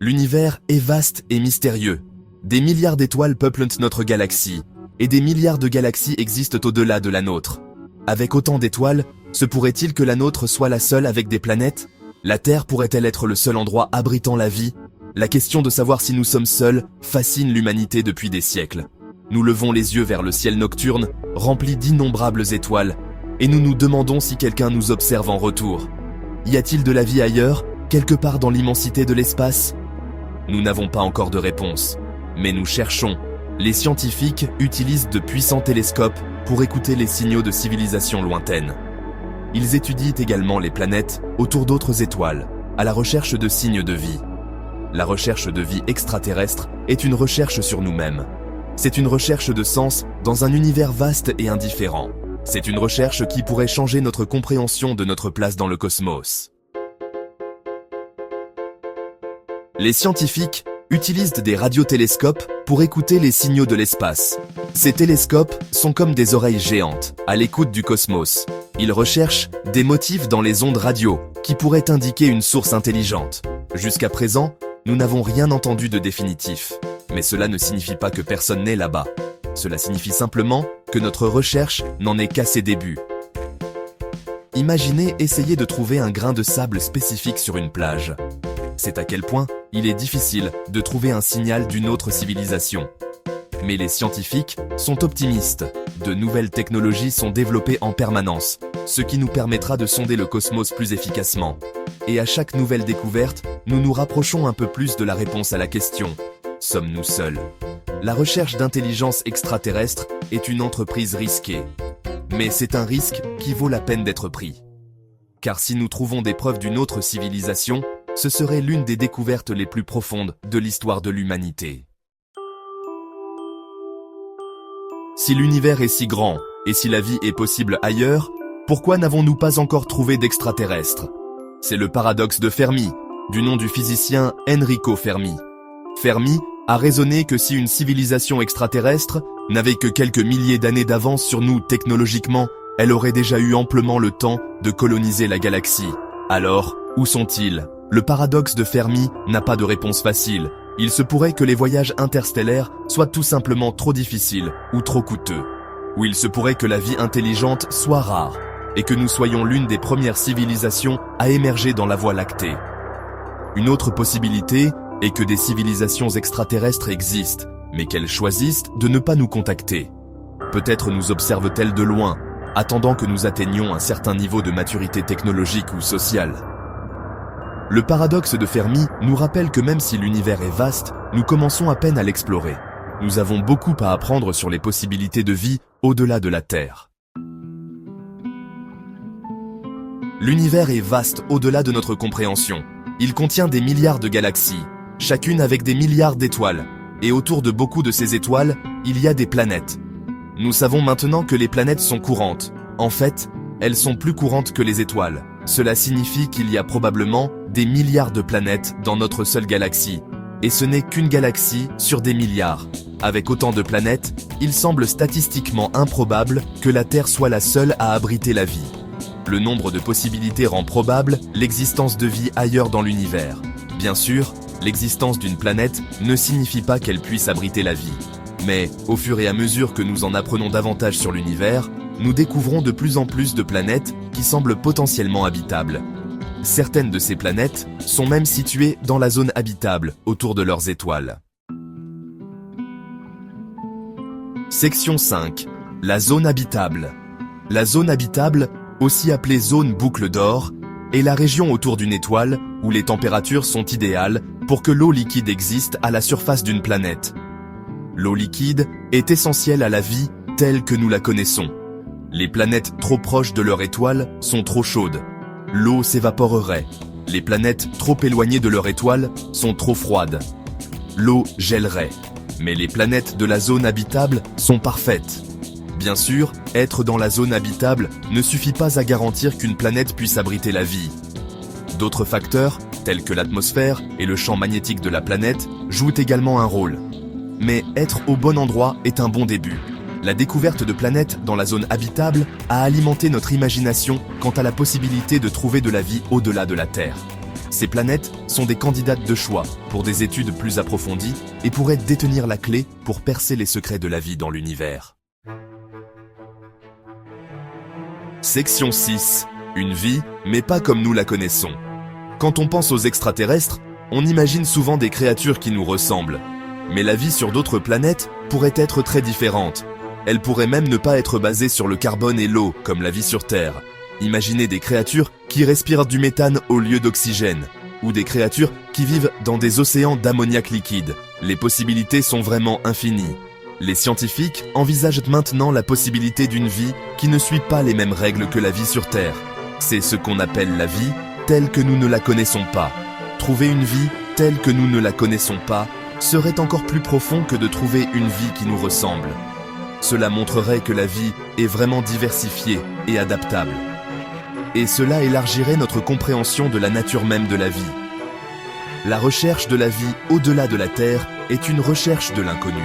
L'univers est vaste et mystérieux. Des milliards d'étoiles peuplent notre galaxie, et des milliards de galaxies existent au-delà de la nôtre. Avec autant d'étoiles, se pourrait-il que la nôtre soit la seule avec des planètes? La Terre pourrait-elle être le seul endroit abritant la vie? La question de savoir si nous sommes seuls fascine l'humanité depuis des siècles. Nous levons les yeux vers le ciel nocturne, rempli d'innombrables étoiles, et nous nous demandons si quelqu'un nous observe en retour. Y a-t-il de la vie ailleurs, quelque part dans l'immensité de l'espace? Nous n'avons pas encore de réponse, mais nous cherchons. Les scientifiques utilisent de puissants télescopes pour écouter les signaux de civilisations lointaines. Ils étudient également les planètes autour d'autres étoiles, à la recherche de signes de vie. La recherche de vie extraterrestre est une recherche sur nous-mêmes. C'est une recherche de sens dans un univers vaste et indifférent. C'est une recherche qui pourrait changer notre compréhension de notre place dans le cosmos. Les scientifiques utilisent des radiotélescopes pour écouter les signaux de l'espace. Ces télescopes sont comme des oreilles géantes, à l'écoute du cosmos. Ils recherchent des motifs dans les ondes radio qui pourraient indiquer une source intelligente. Jusqu'à présent, nous n'avons rien entendu de définitif. Mais cela ne signifie pas que personne n'est là-bas. Cela signifie simplement que notre recherche n'en est qu'à ses débuts. Imaginez essayer de trouver un grain de sable spécifique sur une plage. C'est à quel point il est difficile de trouver un signal d'une autre civilisation. Mais les scientifiques sont optimistes. De nouvelles technologies sont développées en permanence, ce qui nous permettra de sonder le cosmos plus efficacement. Et à chaque nouvelle découverte, nous nous rapprochons un peu plus de la réponse à la question: sommes-nous seuls? La recherche d'intelligence extraterrestre est une entreprise risquée. Mais c'est un risque qui vaut la peine d'être pris. Car si nous trouvons des preuves d'une autre civilisation, ce serait l'une des découvertes les plus profondes de l'histoire de l'humanité. Si l'univers est si grand, et si la vie est possible ailleurs, pourquoi n'avons-nous pas encore trouvé d'extraterrestres? C'est le paradoxe de Fermi, du nom du physicien Enrico Fermi. Fermi a raisonné que si une civilisation extraterrestre n'avait que quelques milliers d'années d'avance sur nous technologiquement, elle aurait déjà eu amplement le temps de coloniser la galaxie. Alors, où sont-ils? Le paradoxe de Fermi n'a pas de réponse facile. Il se pourrait que les voyages interstellaires soient tout simplement trop difficiles ou trop coûteux. Ou il se pourrait que la vie intelligente soit rare, et que nous soyons l'une des premières civilisations à émerger dans la Voie lactée. Une autre possibilité est que des civilisations extraterrestres existent, mais qu'elles choisissent de ne pas nous contacter. Peut-être nous observent-elles de loin, attendant que nous atteignions un certain niveau de maturité technologique ou sociale. Le paradoxe de Fermi nous rappelle que même si l'univers est vaste, nous commençons à peine à l'explorer. Nous avons beaucoup à apprendre sur les possibilités de vie au-delà de la Terre. L'univers est vaste au-delà de notre compréhension. Il contient des milliards de galaxies, chacune avec des milliards d'étoiles. Et autour de beaucoup de ces étoiles, il y a des planètes. Nous savons maintenant que les planètes sont courantes. En fait, elles sont plus courantes que les étoiles. Cela signifie qu'il y a probablement des milliards de planètes dans notre seule galaxie. Et ce n'est qu'une galaxie sur des milliards. Avec autant de planètes, il semble statistiquement improbable que la Terre soit la seule à abriter la vie. Le nombre de possibilités rend probable l'existence de vie ailleurs dans l'univers. Bien sûr, l'existence d'une planète ne signifie pas qu'elle puisse abriter la vie. Mais, au fur et à mesure que nous en apprenons davantage sur l'univers, nous découvrons de plus en plus de planètes qui semblent potentiellement habitables. Certaines de ces planètes sont même situées dans la zone habitable autour de leurs étoiles. Section 5. La zone habitable. La zone habitable, aussi appelée zone boucle d'or, est la région autour d'une étoile où les températures sont idéales pour que l'eau liquide existe à la surface d'une planète. L'eau liquide est essentielle à la vie telle que nous la connaissons. Les planètes trop proches de leur étoile sont trop chaudes. L'eau s'évaporerait. Les planètes trop éloignées de leur étoile sont trop froides. L'eau gèlerait. Mais les planètes de la zone habitable sont parfaites. Bien sûr, être dans la zone habitable ne suffit pas à garantir qu'une planète puisse abriter la vie. D'autres facteurs, tels que l'atmosphère et le champ magnétique de la planète, jouent également un rôle. Mais être au bon endroit est un bon début. La découverte de planètes dans la zone habitable a alimenté notre imagination quant à la possibilité de trouver de la vie au-delà de la Terre. Ces planètes sont des candidates de choix pour des études plus approfondies et pourraient détenir la clé pour percer les secrets de la vie dans l'univers. Section 6. Une vie, mais pas comme nous la connaissons. Quand on pense aux extraterrestres, on imagine souvent des créatures qui nous ressemblent. Mais la vie sur d'autres planètes pourrait être très différente. Elle pourrait même ne pas être basée sur le carbone et l'eau, comme la vie sur Terre. Imaginez des créatures qui respirent du méthane au lieu d'oxygène, ou des créatures qui vivent dans des océans d'ammoniac liquide. Les possibilités sont vraiment infinies. Les scientifiques envisagent maintenant la possibilité d'une vie qui ne suit pas les mêmes règles que la vie sur Terre. C'est ce qu'on appelle la vie telle que nous ne la connaissons pas. Trouver une vie telle que nous ne la connaissons pas serait encore plus profond que de trouver une vie qui nous ressemble. Cela montrerait que la vie est vraiment diversifiée et adaptable. Et cela élargirait notre compréhension de la nature même de la vie. La recherche de la vie au-delà de la Terre est une recherche de l'inconnu.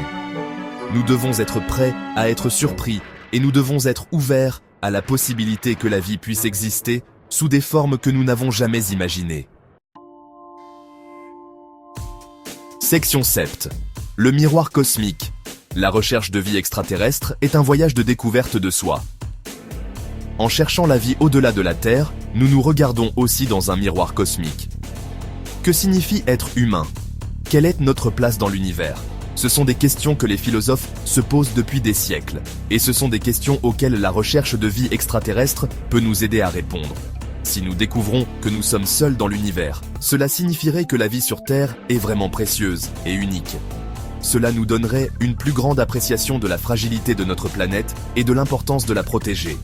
Nous devons être prêts à être surpris et nous devons être ouverts à la possibilité que la vie puisse exister sous des formes que nous n'avons jamais imaginées. Section 7. Le miroir cosmique. La recherche de vie extraterrestre est un voyage de découverte de soi. En cherchant la vie au-delà de la Terre, nous nous regardons aussi dans un miroir cosmique. Que signifie être humain? Quelle est notre place dans l'univers? Ce sont des questions que les philosophes se posent depuis des siècles, et ce sont des questions auxquelles la recherche de vie extraterrestre peut nous aider à répondre. Si nous découvrons que nous sommes seuls dans l'univers, cela signifierait que la vie sur Terre est vraiment précieuse et unique. Cela nous donnerait une plus grande appréciation de la fragilité de notre planète et de l'importance de la protéger.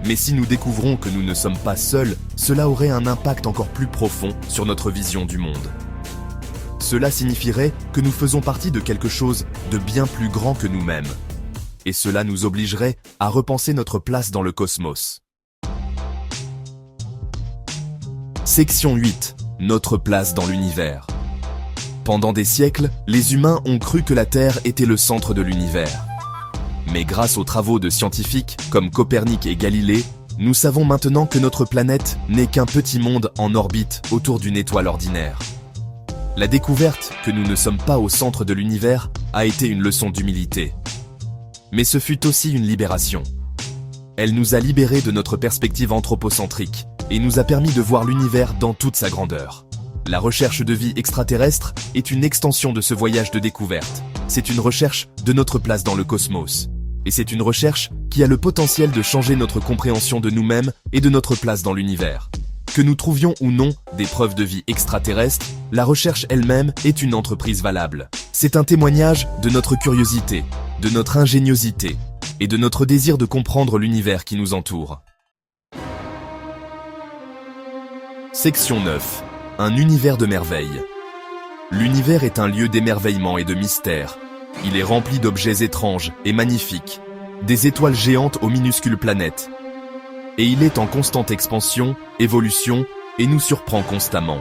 Mais si nous découvrons que nous ne sommes pas seuls, cela aurait un impact encore plus profond sur notre vision du monde. Cela signifierait que nous faisons partie de quelque chose de bien plus grand que nous-mêmes. Et cela nous obligerait à repenser notre place dans le cosmos. Section 8. Notre place dans l'univers. Pendant des siècles, les humains ont cru que la Terre était le centre de l'univers. Mais grâce aux travaux de scientifiques comme Copernic et Galilée, nous savons maintenant que notre planète n'est qu'un petit monde en orbite autour d'une étoile ordinaire. La découverte que nous ne sommes pas au centre de l'univers a été une leçon d'humilité. Mais ce fut aussi une libération. Elle nous a libérés de notre perspective anthropocentrique et nous a permis de voir l'univers dans toute sa grandeur. La recherche de vie extraterrestre est une extension de ce voyage de découverte. C'est une recherche de notre place dans le cosmos. Et c'est une recherche qui a le potentiel de changer notre compréhension de nous-mêmes et de notre place dans l'univers. Que nous trouvions ou non des preuves de vie extraterrestre, la recherche elle-même est une entreprise valable. C'est un témoignage de notre curiosité, de notre ingéniosité et de notre désir de comprendre l'univers qui nous entoure. Section 9. Un univers de merveilles. L'univers est un lieu d'émerveillement et de mystère. Il est rempli d'objets étranges et magnifiques, des étoiles géantes aux minuscules planètes. Et il est en constante expansion, évolution, et nous surprend constamment.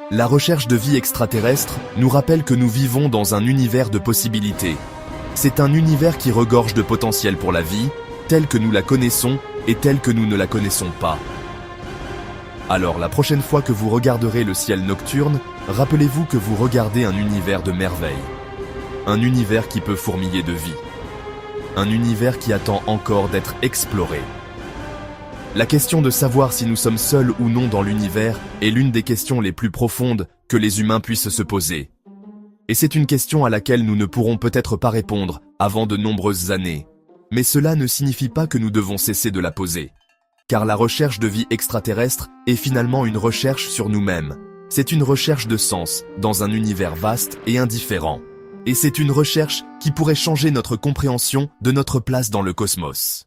La recherche de vie extraterrestre nous rappelle que nous vivons dans un univers de possibilités. C'est un univers qui regorge de potentiel pour la vie, telle que nous la connaissons et telle que nous ne la connaissons pas. Alors la prochaine fois que vous regarderez le ciel nocturne, rappelez-vous que vous regardez un univers de merveilles. Un univers qui peut fourmiller de vie. Un univers qui attend encore d'être exploré. La question de savoir si nous sommes seuls ou non dans l'univers est l'une des questions les plus profondes que les humains puissent se poser. Et c'est une question à laquelle nous ne pourrons peut-être pas répondre avant de nombreuses années. Mais cela ne signifie pas que nous devons cesser de la poser. Car la recherche de vie extraterrestre est finalement une recherche sur nous-mêmes. C'est une recherche de sens dans un univers vaste et indifférent. Et c'est une recherche qui pourrait changer notre compréhension de notre place dans le cosmos.